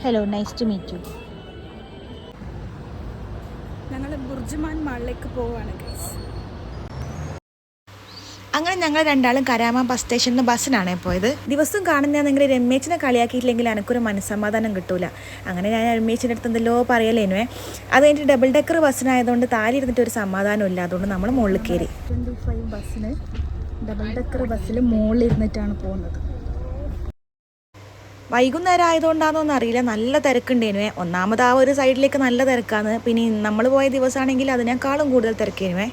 Hello, nice to meet you. ഞങ്ങൾ BurJuman മാളിലേക്ക് പോവുകയാണ് ഗൈസ്. അങ്ങനെ ഞങ്ങൾ രണ്ടാളും കരാമ ബസ് സ്റ്റേഷനിൽ ബസ്സിനാണ് പോയത്. ദിവസം കാണുന്ന നിങ്ങൾ രമേച്ചിനെ കളിയാക്കിയില്ലെങ്കിൽ എനിക്കൊരു മനസ്സമാധാനം കിട്ടൂല. അങ്ങനെ ഞാൻ രമേച്ചിൻ്റെ അടുത്ത് എന്തെല്ലോ പറയലേനുവേ. അത് കഴിഞ്ഞിട്ട് ഡബിൾ ഡെക്കർ ബസ്സിനായതുകൊണ്ട് താഴെ ഇരുന്നിട്ട് ഒരു സമാധാനം ഇല്ല. അതുകൊണ്ട് നമ്മൾ മുകളിൽ കയറി. 25 ബസ്സിന് ഡബിൾ ഡെക്കർ ബസ്സിൽ മുകളിൽ ഇരുന്നിട്ടാണ് പോകുന്നത്. വൈകുന്നേരം ആയതുകൊണ്ടാണെന്നൊന്നും അറിയില്ല, നല്ല തിരക്കുണ്ടേനുവേ. ഒന്നാമത് ആ ഒരു സൈഡിലേക്ക് നല്ല തിരക്കാണ്. പിന്നെ നമ്മൾ പോയ ദിവസമാണെങ്കിൽ അതിനേക്കാളും കൂടുതൽ തിരക്കേനുവേ.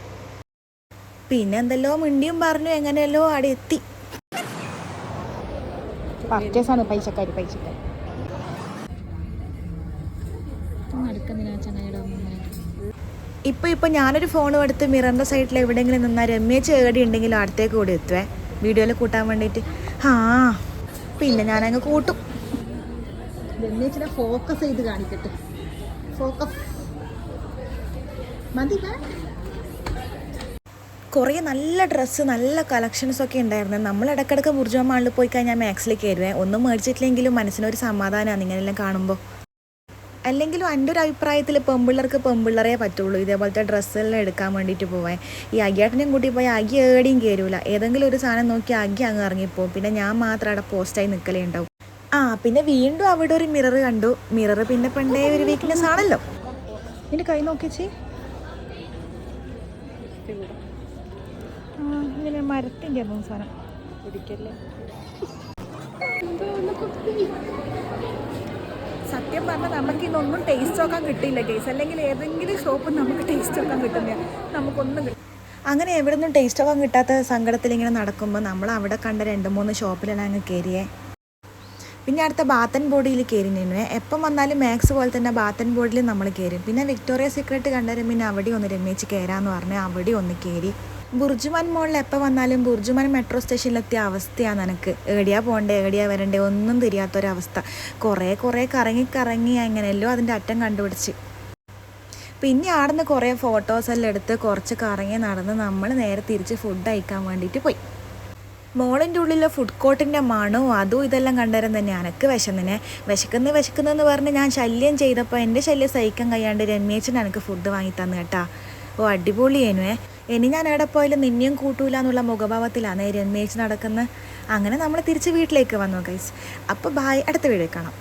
പിന്നെ എന്തെല്ലോ മിണ്ടിയും പറഞ്ഞു എങ്ങനെയല്ലോ അവിടെ എത്തി. പർച്ചേസാണ് പൈസക്കാരി. ഇപ്പം ഞാനൊരു ഫോണും എടുത്ത് മിററിൻ്റെ സൈഡിൽ എവിടെയെങ്കിലും നിന്നാൽ രമേശ് ഏടി ഉണ്ടെങ്കിലും അടുത്തേക്ക് കൂടി എത്തുവേ വീഡിയോയിൽ കൂട്ടാൻ വേണ്ടിയിട്ട്. പിന്നെ ഞാനങ്ങ് കൂട്ടും. രമേശിനെ ഫോക്കസ് ചെയ്ത് കാണിക്കട്ടെ. ഫോക്കസ് മതി. കുറേ നല്ല ഡ്രസ്സ്, നല്ല കളക്ഷൻസൊക്കെ ഉണ്ടായിരുന്നു. നമ്മൾ ഇടയ്ക്കിടയ്ക്ക് ബുർജുമാൻ മാളിൽ പോയി കഴിഞ്ഞാൽ മാക്സിലേക്ക് കയറുവേ. ഒന്നും മേടിച്ചിട്ടില്ലെങ്കിലും മനസ്സിനൊരു സമാധാനമാണ് ഇങ്ങനെയെല്ലാം കാണുമ്പോൾ. അല്ലെങ്കിലും എൻ്റെ ഒരു അഭിപ്രായത്തിൽ പെമ്പിള്ളേർക്ക് പെമ്പിള്ളറേ പറ്റുള്ളൂ ഇതേപോലത്തെ ഡ്രസ്സെല്ലാം എടുക്കാൻ വേണ്ടിയിട്ട് പോവാൻ. ഈ അഗിയേട്ടനെയും കൂട്ടി പോയി അഗി ഏടിയും കയറൂല. ഏതെങ്കിലും ഒരു സാധനം നോക്കി അഗി അങ്ങ് ഇറങ്ങിപ്പോവും. പിന്നെ ഞാൻ മാത്രം അവിടെ പോസ്റ്റായി നിൽക്കലേ ഉണ്ടാവും. പിന്നെ വീണ്ടും അവിടെ ഒരു മിറർ കണ്ടു. മിറർ പിന്നെ പണ്ടേ ഒരു വീക്ക്നെസ് ആണല്ലോ. എൻ്റെ കൈ നോക്കിച്ചേ. ഇങ്ങനെ മരത്തിൻ്റെ ഒന്നും സാധനം പിടിക്കല്ലേ. സത്യം പറഞ്ഞാൽ നമുക്ക് ഇതൊന്നും ടേസ്റ്റ് നോക്കാൻ കിട്ടിയില്ല കേസ്. അല്ലെങ്കിൽ ഏതെങ്കിലും ഷോപ്പിൽ നമുക്ക് ടേസ്റ്റ് നോക്കാൻ കിട്ടുന്ന നമുക്കൊന്നും കിട്ടും. അങ്ങനെ എവിടെ നിന്നും ടേസ്റ്റ് നോക്കാൻ കിട്ടാത്ത സങ്കടത്തിൽ ഇങ്ങനെ നടക്കുമ്പോൾ നമ്മൾ അവിടെ കണ്ട 2-3 ഷോപ്പിലെല്ലാം അങ്ങ് കയറിയേ. പിന്നെ അടുത്ത ബാത്തൻ ബോഡിയിൽ കയറി നിന്നുവേ. എപ്പം വന്നാലും മാക്സ് പോലെ തന്നെ ബാത്തൻ ബോഡിയിൽ നമ്മൾ കയറും. പിന്നെ വിക്ടോറിയ സീക്രട്ട് കണ്ടാലും പിന്നെ അവിടെ ഒന്ന് രമേച്ച് കയറാമെന്ന് പറഞ്ഞ് അവിടെ ഒന്ന് കയറി. ബുർജുമാൻ മോളിൽ എപ്പോൾ വന്നാലും ബുർജുമാൻ മെട്രോ സ്റ്റേഷനിലെത്തിയ അവസ്ഥയാണ് എനിക്ക്. എവിടെയാ പോകണ്ടേ എവിടെയാ വരണ്ടേ ഒന്നും തിരിയാത്തൊരവസ്ഥ. കുറേ കറങ്ങി എങ്ങനെയല്ലോ അതിൻ്റെ അറ്റം കണ്ടുപിടിച്ച്. പിന്നെ ആടുന്ന് കുറേ ഫോട്ടോസെല്ലാം എടുത്ത് കുറച്ച് കറങ്ങി നടന്ന് നമ്മൾ നേരെ തിരിച്ച് ഫുഡ് കഴിക്കാൻ വേണ്ടിയിട്ട് പോയി. മോളിൻ്റെ ഉള്ളിലെ ഫുഡ് കോർട്ടിൻ്റെ മണവും അതും ഇതെല്ലാം കണ്ടുതരാൻ തന്നെ എനിക്ക് വിശക്കുന്നെന്ന് പറഞ്ഞ് ഞാൻ ശല്യം ചെയ്തപ്പോൾ എൻ്റെ ശല്യം സഹിക്കാൻ കഴിയാണ്ട് രമേശൻ എനിക്ക് ഫുഡ് വാങ്ങി തന്നു കേട്ടാ. അടിപൊളിയേനുവേ. ഇനി ഞാൻ എവിടെ പോയാലും നിന്നെയും കൂട്ടൂല എന്നുള്ള മുഖഭാവത്തിലാണ് രമേശ് നടക്കുന്നത്. അങ്ങനെ നമ്മൾ തിരിച്ച് വീട്ടിലേക്ക് വന്നു ഗൈസ്. അപ്പോൾ ബായ്, അടുത്ത വീഡിയോ കാണാം.